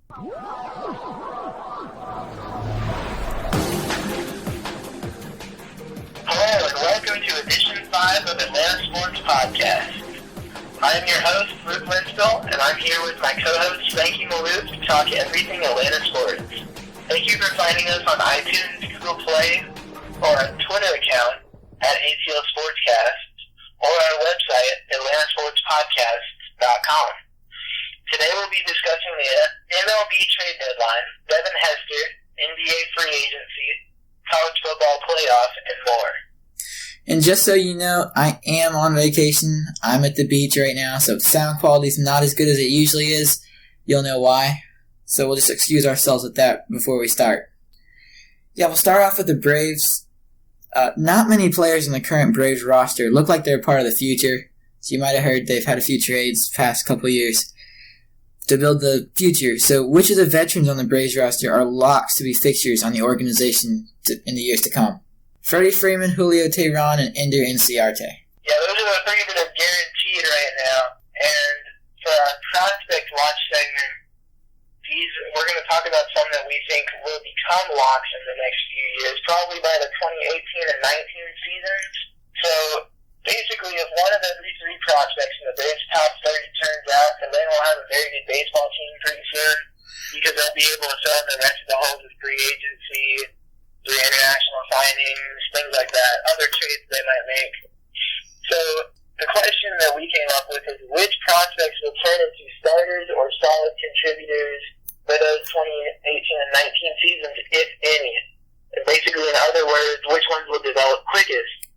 Hello and welcome to edition 5 of Atlanta Sports Podcast. I am your host, Luke Linstill, and I'm here with my co-host, Frankie Maloof, to talk everything Atlanta sports. Thank you for finding us on iTunes, Google Play, or our Twitter account at ATL Sportscast, or our website, atlantasportspodcast.com. Today we'll be discussing the MLB trade deadline, Devin Hester, NBA free agency, college football playoff, and more. And just so you know, I am on vacation. I'm at the beach right now, so if sound quality is not as good as it usually is, you'll know why. So we'll just excuse ourselves with that before we start. Yeah, we'll start off with the Braves. Not many players in the current Braves roster look like they're part of the future. So you might have heard they've had a few trades the past couple years to build the future. So which of the veterans on the Braves roster are locks to be fixtures on the organization in the years to come? Freddie Freeman, Julio Teheran, and Ender Inciarte. Yeah, those are the three that are guaranteed right now. And for our prospect watch segment, we're going to talk about some that we think will become locks in the next few years, probably by the 2018 and 19 seasons. So basically, if one of the three prospects in the Braves' top 30 turns out, then they will have a very good baseball team pretty soon, because they'll be able to sell the rest of the holes of free agency, through international signings, things like that, other trades they might make. So the question that we came up with is which prospects will turn into starters or solid contributors for those 2018 and 19 seasons, if any? And basically, in other words, which ones will develop quickest?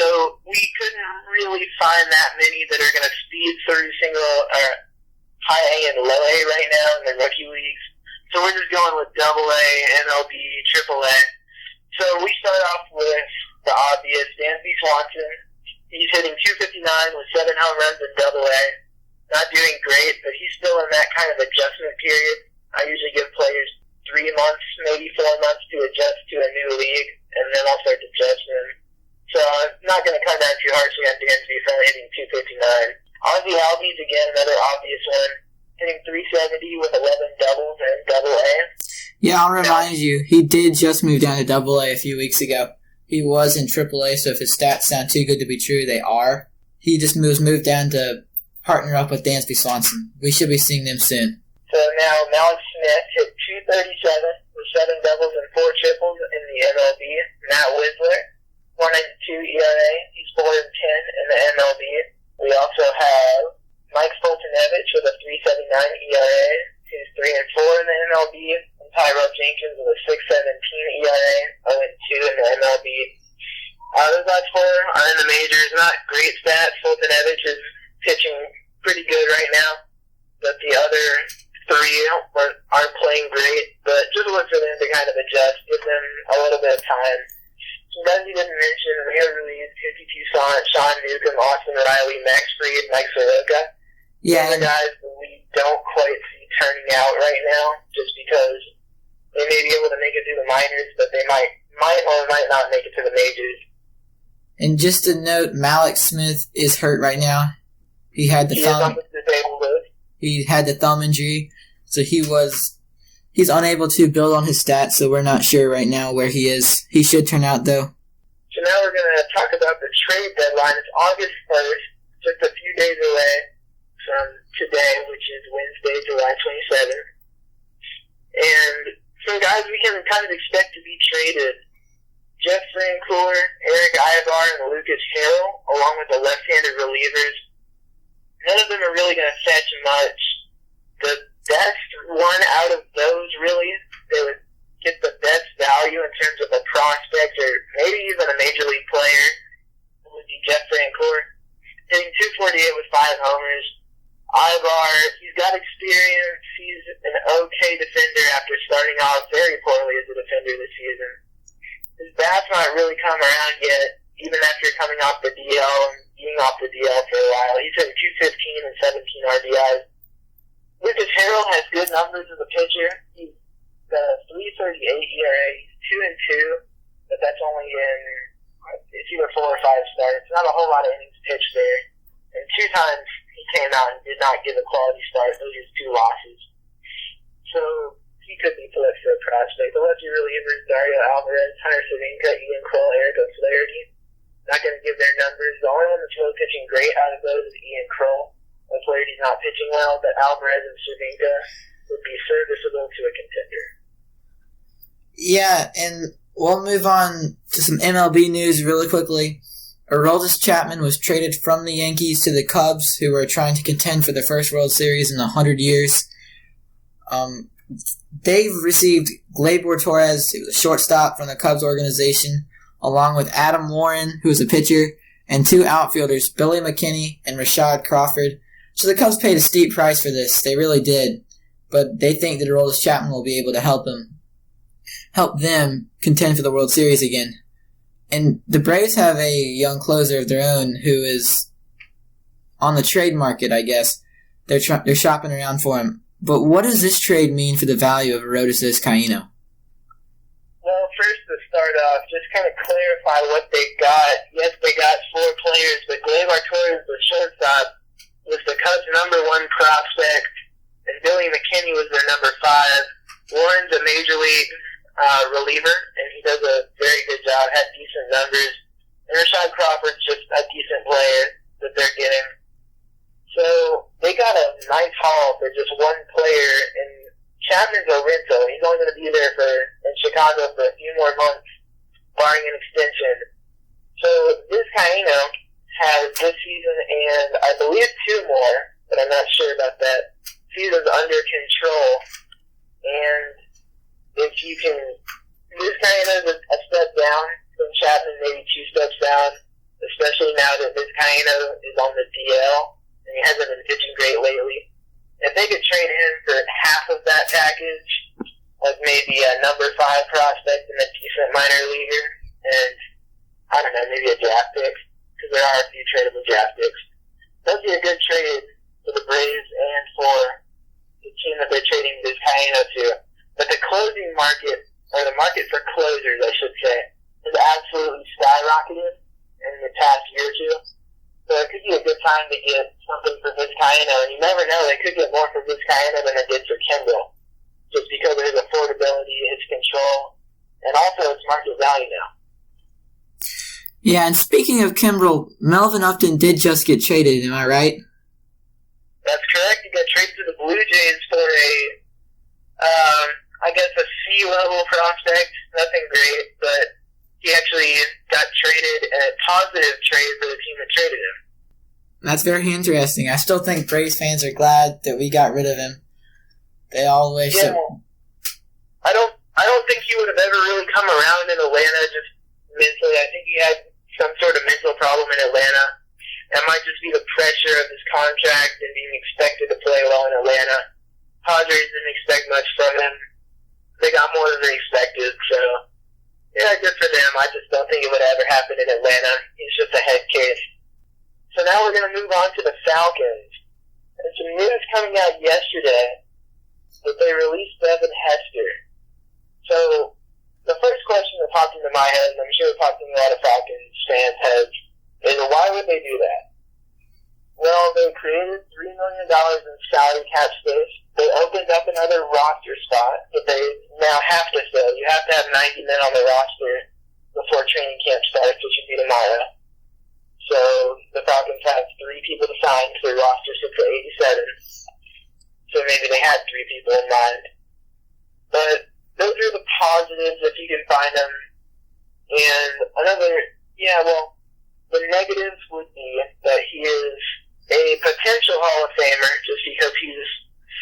So we couldn't really find that many that are going to speed through high A and low A right now in the rookie leagues. So we're just going with Double A, MLB, Triple A. So we start off with the obvious, Dansby Swanson. He's hitting .259 with 7 home runs in Double A. Not doing great, but he's still in that kind of adjustment period. I usually give players 3 months, maybe 4 months to adjust to a new league, and then I'll start to judge them. So I'm not going to come down too harshly on Dansby for only hitting .259. Ozzie Albies, again, another obvious one, hitting .370 with 11 doubles in Double A. Yeah, I'll remind you, he did just move down to Double A a few weeks ago. He was in Triple A, so if his stats sound too good to be true, they are. He just moved down to partner up with Dansby Swanson. We should be seeing them soon. So now Malik Smith hit .237 with 7 doubles and 4 triples in the MLB. Matt Whistler, 4.92 ERA. He's 4-10 in the MLB. We also have Mike Fultonevich with a 3.79 ERA. He's 3-4 in the MLB. And Tyrell Jenkins with a 6.17 ERA. 0-2 in the MLB. Those last 4 are in the majors. Not great stats. Fultonevich is pitching pretty good right now, but the other 3 aren't playing great. But just look for them to kind of adjust, give them a little bit of time. Some guys you didn't mention, Rio Ruiz, 52 Sean Newcomb, Austin Riley, Max Fried, Mike Soroka. Yeah, the guys that we don't quite see turning out right now, just because they may be able to make it through the minors, but they might or might not make it to the majors. And just to note, Malik Smith is hurt right now. He had the thumb. He had the thumb injury, so he's unable to build on his stats. So we're not sure right now where he is. He should turn out though. So now we're going to talk about the trade deadline. It's August 1st, just a few days away from today, which is Wednesday, July 27th. And some guys we can kind of expect to be traded: Jeff Francoeur, Eric Ibar, and Lucas Harrell, along with the left-handed relievers. None of them are really going to fetch much. The best one out of those, really, they would get the best value in terms of a prospect or maybe even a major league player, would be Jeff Francoeur, hitting .248 with 5 homers. Ibar, he's got experience. He's an okay defender after starting off very poorly as a defender this season. His bat's not really come around yet, even after coming off the DL and being off the DL for a while. He's hitting .215 and 17 RBIs. Lucas Harrell has good numbers as a pitcher. He's got a 3.38 ERA. He's 2-2, but that's only in it's either 4 or 5 starts. Not a whole lot of innings pitched there. And 2 times he came out and did not give a quality start. Those are 2 losses. the lefty relievers, Dario Alvarez, Hunter Savinka, Ian Kroll, Eric O'Flaherty. Not going to give their numbers. The only one that's really pitching great out of those is Ian Kroll. O'Flaherty's not pitching well, but Alvarez and Savinka would be serviceable to a contender. Yeah, and we'll move on to some MLB news really quickly. Aroldis Chapman was traded from the Yankees to the Cubs, who were trying to contend for their first World Series in 100 years. They've received Gleyber Torres, who was a shortstop from the Cubs organization, along with Adam Warren, who is a pitcher, and two outfielders, Billy McKinney and Rashad Crawford. So the Cubs paid a steep price for this. They really did. But they think that Aroldis Chapman will be able to help them contend for the World Series again. And the Braves have a young closer of their own who is on the trade market, I guess. They're shopping around for him. But what does this trade mean for the value of Aroldis Vizcaíno? Well, first to start off, just kind of clarify what they got. Yes, they got 4 players, but Gleyber Torres, the shortstop, was the Cubs' number 1 prospect, and Billy McKinney was their number 5. Warren's a major league reliever, and he does a very good job, had decent numbers. And Rashad Crawford's just a decent player that they're getting. So they got a nice haul for just one player, and Chapman's a rental. He's only going to be there in Chicago for a few more months, barring an extension. So Vizcaíno has this season and I believe 2 more, but I'm not sure about that. Season's under control, and if you can, Vizcaíno's a step down from Chapman, maybe 2 steps down, especially now that Vizcaíno is on the DL. And he hasn't been pitching great lately. If they could trade him for half of that package, like maybe a number 5 prospect and a decent minor leaguer, and I don't know, maybe a draft pick, because there are a few tradable draft picks, that'd be a good trade for the Braves and for the team that they're trading Vizcaíno to. But the closing market, or the market for closers, I should say, has absolutely skyrocketed in the past year or 2. So it could be a good time to get something for Vizcaíno, and you never know, they could get more for Vizcaíno than they did for Kimbrel, just because of his affordability, his control, and also its market value now. Yeah, and speaking of Kimbrel, Melvin Upton did just get traded, am I right? That's correct. He got traded to the Blue Jays for I guess a C-level prospect. Nothing great, but he actually got traded, a positive trade for the team that traded him. That's very interesting. I still think Braves fans are glad that we got rid of him. They all wish that... I don't think he would have ever really come around in Atlanta just mentally. I think he had some sort of mental problem in Atlanta. That might just be the pressure of his contract and being expected to play well in Atlanta. Padres didn't expect much from him. They got more than they expected, so... Yeah, good for them. I just don't think it would ever happen in Atlanta. He's just a head case. So now we're going to move on to the Falcons. And some news coming out yesterday that they released Devin Hester. So the first question that popped into my head, and I'm sure it popped into a lot of Falcons fans' heads, is why would they do that? Well, they created $3 million in salary cap space. They opened up another roster spot that they now have to fill. You have to have 90 men on the roster before training camp starts, which should be tomorrow. So the Falcons have 3 people to sign because their roster sits at 87. So maybe they had 3 people in mind. But those are the positives if you can find them. And the negatives would be that he is a potential Hall of Famer just because he's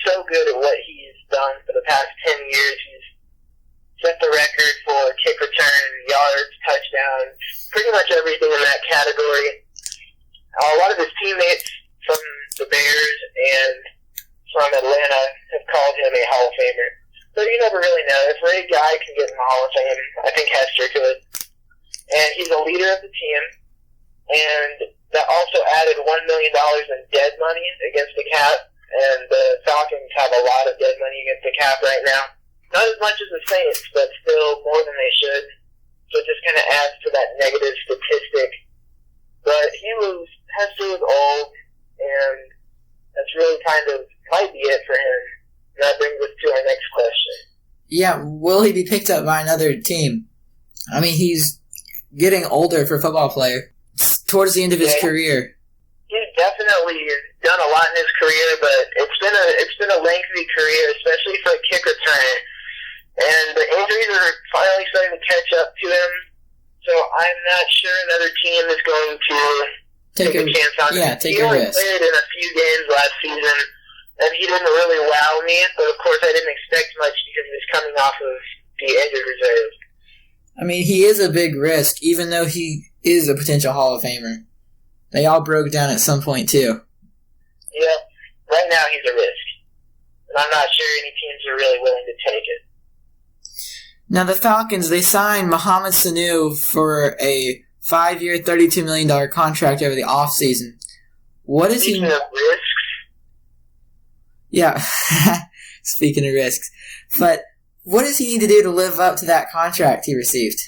so good at what he's done for the past 10 years. He's set the record for kick return, yards, touchdowns, pretty much everything in that category. A lot of his teammates from the Bears and from Atlanta have called him a Hall of Famer. But you never really know. If Ray Guy can get in the Hall of Fame, I think Hester could. And he's a leader of the team. And that also added $1 million in dead money against the cap. And the Falcons have a lot of dead money against the cap right now. Not as much as the Saints, but still more than they should. So it just kind of adds to that negative statistic. But Hester was old, and that's really kind of might be it for him. And that brings us to our next question. Yeah, will he be picked up by another team? I mean, he's getting older for a football player. It's towards the end of his career. He's definitely done a lot in his career, but it's been a lengthy career, especially for a kick returner. And the injuries are finally starting to catch up to him. So I'm not sure another team is going to take a chance on him. Yeah, take a risk. He only played in a few games last season, and he didn't really wow me. But of course, I didn't expect much because he was coming off of the injured reserve. I mean, he is a big risk, even though he is a potential Hall of Famer. They all broke down at some point, too. Yeah, right now he's a risk. And I'm not sure any teams are really willing to take it. Now, the Falcons, they signed Mohamed Sanu for a 5-year, $32 million contract over the offseason. What is he... Speaking of risks? Yeah, speaking of risks. But what does he need to do to live up to that contract he received?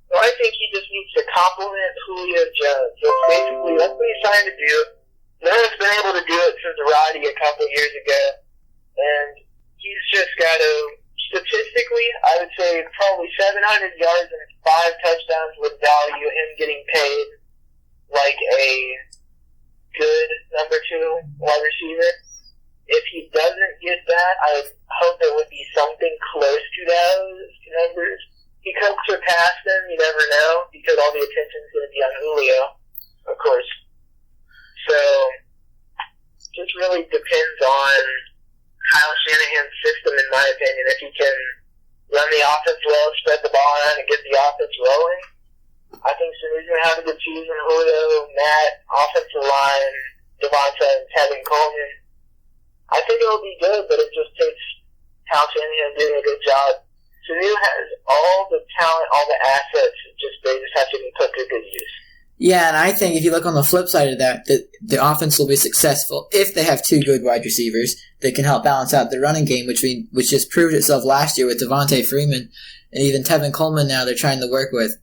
Well, I think he just needs to compliment Julio Jones. That's what he signed to do. No one's been able to do it since Roddy a couple years ago. And he's just got to, statistically, I would say probably 700 yards and 5 touchdowns would value him getting paid like a good number 2 wide receiver. If he doesn't get that, I hope there would be something close to those numbers. He could surpass them, you never know, because all the attention is going to be on Julio, of course. So, just really depends on Kyle Shanahan's system, in my opinion. If he can run the offense well, spread the ball around, and get the offense rolling, I think Sanu's going to have a good season. Julio, Matt, offensive line, Devonta, and Tevin Coleman. I think it'll be good, but it just takes Kyle Shanahan doing a good job. Sanu has all the talent, all the assets, they just have to be put to good use. Yeah, and I think if you look on the flip side of that, the offense will be successful if they have 2 good wide receivers that can help balance out the running game, which just proved itself last year with Devonta Freeman and even Tevin Coleman now they're trying to work with.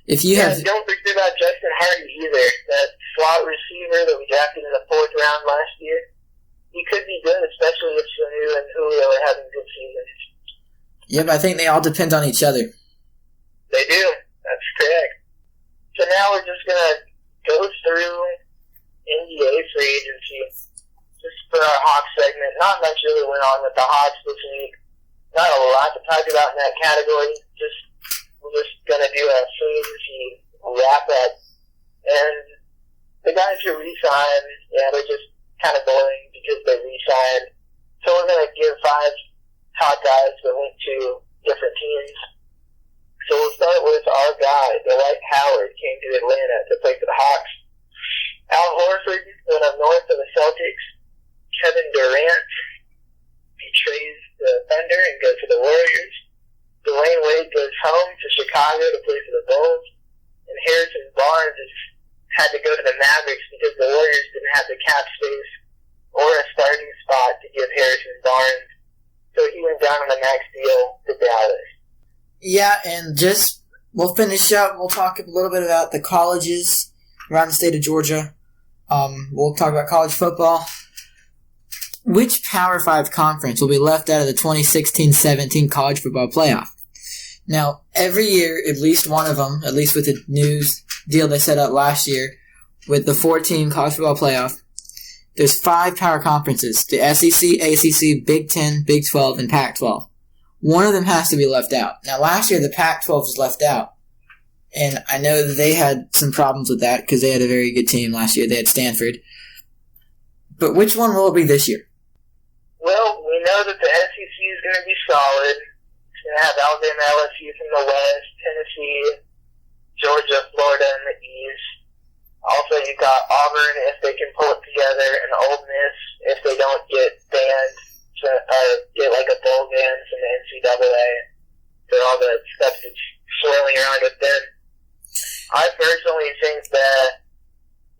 If you have, don't forget about Justin Hardy either, that slot receiver that we drafted in the 4th round last year. He could be good, especially if Sanu and Julio are having good seasons. Yep, I think they all depend on each other. They do. That's correct. So now we're just going to go through NBA free agency. Just for our Hawks segment. Not much really went on with the Hawks this week. Not a lot to talk about in that category. We're just going to do a free agency wrap-up. And the guys who re-signed, they're just kind of boring because they re-signed. So we're going to give 5 top guys that went to different teams. So we'll start with our guy, Dwight Howard, came to Atlanta to play for the Hawks. Al Horford went up north to the Celtics. Kevin Durant betrays the Thunder and goes to the Warriors. Dwayne Wade goes home to Chicago to play for the Bulls. And Harrison Barnes had to go to the Mavericks because the Warriors didn't have the cap space or a starting spot to give Harrison Barnes. So he went down on a max deal to Dallas. Yeah, and we'll finish up. We'll talk a little bit about the colleges around the state of Georgia. We'll talk about college football. Which Power 5 conference will be left out of the 2016-17 college football playoff? Now, every year, at least one of them, at least with the news deal they set up last year, with the 4-team college football playoff, there's 5 power conferences, the SEC, ACC, Big 10, Big 12, and Pac-12. One of them has to be left out. Now, last year, the Pac-12 was left out. And I know that they had some problems with that because they had a very good team last year. They had Stanford. But which one will it be this year? Well, we know that the SEC is going to be solid. It's going to have Alabama, LSU from the West, Tennessee, Georgia, Florida in the East. Also, you've got Auburn if they can pull it together, and Ole Miss if they don't get banned, get like a bowl ban from the NCAA for all the stuff that's swirling around with them. I personally think that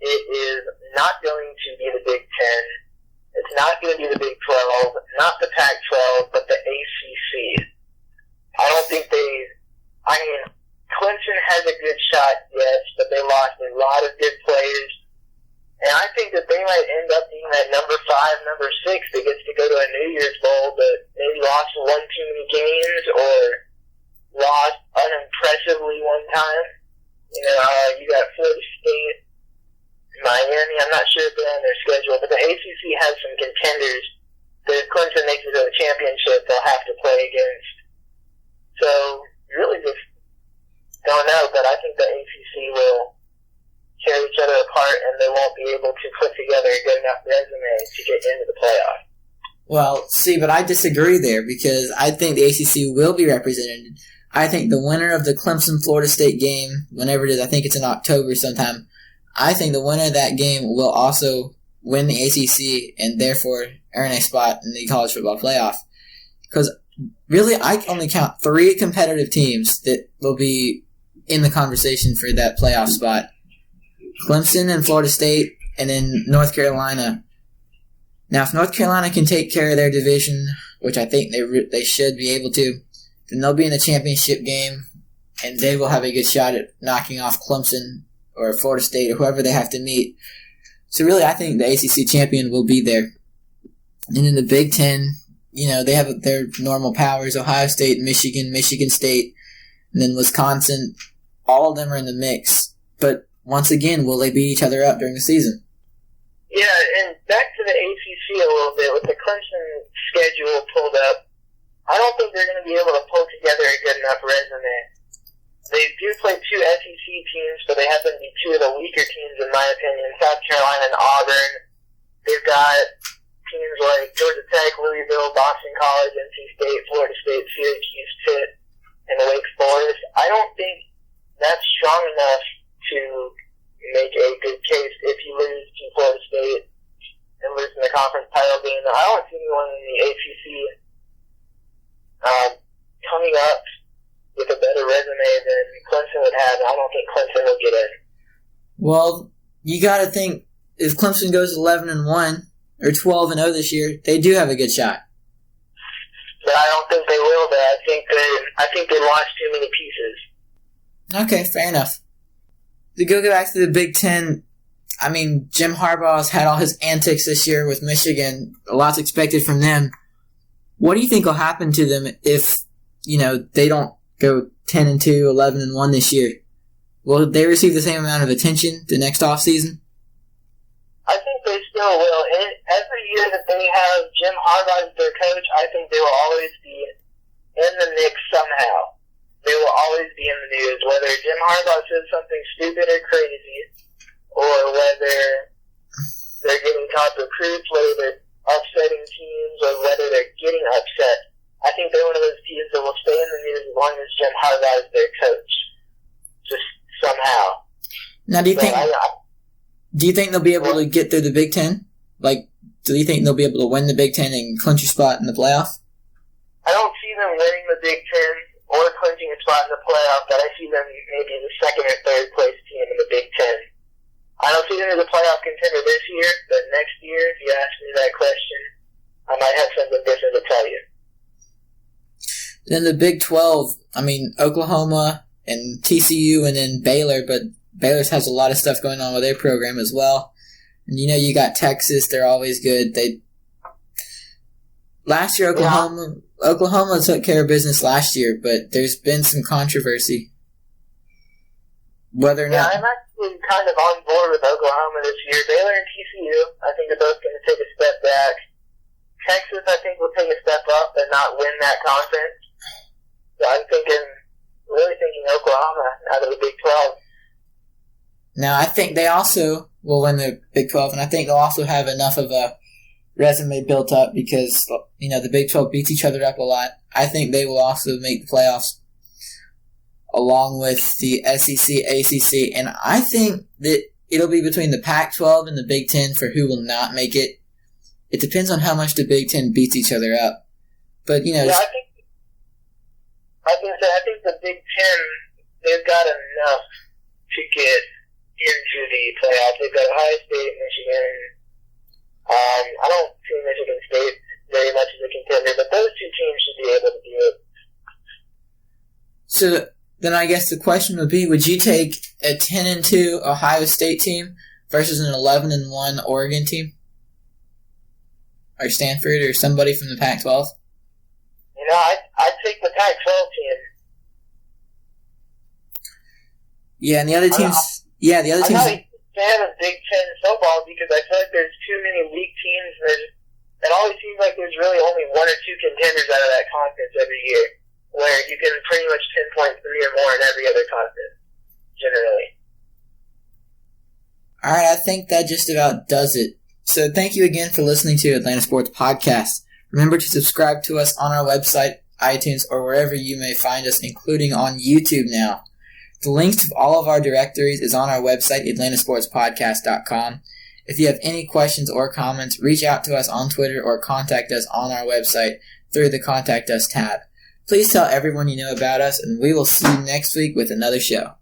it is not going to be the Big Ten. It's not going to be the Big 12, not the Pac-12, but the ACC. I don't think Clemson has a good shot, yes, but they lost a lot of good players. And I think that they might end up being that number 5, number 6 that gets to go to a New Year's Bowl, but maybe lost one too many games or lost unimpressively one time. You got Florida State, Miami. I'm not sure if they're on their schedule, but the ACC has some contenders that if Clemson makes it to the championship, they'll have to play against. So, really just don't know, but I think the ACC will tear each other apart and they won't be able to put together a good enough resume to get into the playoff. Well, see, but I disagree there because I think the ACC will be represented. I think the winner of the Clemson-Florida State game, whenever it is, I think it's in October sometime, I think the winner of that game will also win the ACC and therefore earn a spot in the college football playoff. Because really, I can only count 3 competitive teams that will be in the conversation for that playoff spot. Clemson and Florida State, and then North Carolina. Now, if North Carolina can take care of their division, which I think they should be able to, then they'll be in the championship game, and they will have a good shot at knocking off Clemson or Florida State or whoever they have to meet. So really, I think the ACC champion will be there. And in the Big Ten, they have their normal powers, Ohio State, Michigan State, and then Wisconsin. All of them are in the mix. But once again, will they beat each other up during the season? Yeah, and back to the ACC a little bit, with the Clemson schedule pulled up, I don't think they're going to be able to pull together a good enough resume. They do play 2 SEC teams, but they happen to be 2 of the weaker teams, in my opinion, South Carolina and Auburn. They've got teams like Georgia Tech, Louisville, Boston College, NC State, Florida State, Syracuse, Pitt, and Wake Forest. I don't think that's strong enough to make a good case if you lose to Florida State and lose in the conference title game. I don't see anyone in the ACC coming up with a better resume than Clemson would have. I don't think Clemson will get in. Well, you got to think if Clemson goes 11-1 or 12-0 this year, they do have a good shot. But I don't think they will. But I think they lost too many pieces. Okay, fair enough. To go back to the Big Ten, I mean, Jim Harbaugh's had all his antics this year with Michigan. A lot's expected from them. What do you think will happen to them if, they don't go 10-2, 11-1 this year? Will they receive the same amount of attention the next offseason? I think they still will. And every year that they have Jim Harbaugh as their coach, I think they will always be in the mix somehow. They will always be in the news, whether Jim Harbaugh says something stupid or crazy, or whether they're getting top recruits, whether they're upsetting teams, or whether they're getting upset. I think they're one of those teams that will stay in the news as long as Jim Harbaugh is their coach, just somehow. Now, do you think they'll be able to get through the Big Ten? Do you think they'll be able to win the Big Ten and clinch a spot in the playoff? I don't see them winning the Big Ten or clinching a spot in the playoff, but I see them maybe the second or third place team in the Big Ten. I don't see them as a playoff contender this year, but next year, if you ask me that question, I might have something different to tell you. Then the Big 12, Oklahoma and TCU and then Baylor, but Baylor has a lot of stuff going on with their program as well. And you got Texas, they're always good. Last year, Oklahoma took care of business last year, but there's been some controversy. Whether or not... I'm actually kind of on board with Oklahoma this year. Baylor and TCU, I think they're both going to take a step back. Texas, I think, will take a step up but not win that conference. So I'm really thinking Oklahoma out of the Big 12. Now, I think they also will win the Big 12, and I think they'll also have enough of a resume built up because, the Big 12 beats each other up a lot. I think they will also make the playoffs along with the SEC, ACC, and I think that it'll be between the Pac-12 and the Big 10 for who will not make it. It depends on how much the Big 10 beats each other up. But, I think the Big 10, they've got enough to get into the playoffs. They've got Ohio State, Michigan. I don't see Michigan State very much as a contender, but those two teams should be able to do it. So then I guess the question would be, would you take a 10-2 Ohio State team versus an 11-1 Oregon team? Or Stanford or somebody from the Pac-12? Pac-12 team. Yeah, and the other teams. I'm not a fan of Big Ten football because I feel like there's too many weak teams. It always seems like there's really only one or two contenders out of that conference every year, where you can pretty much pinpoint 3 or more in every other conference, generally. All right, I think that just about does it. So thank you again for listening to Atlanta Sports Podcast. Remember to subscribe to us on our website, iTunes, or wherever you may find us, including on YouTube now. The links to all of our directories is on our website, atlantasportspodcast.com. If you have any questions or comments, reach out to us on Twitter or contact us on our website through the Contact Us tab. Please tell everyone you know about us, and we will see you next week with another show.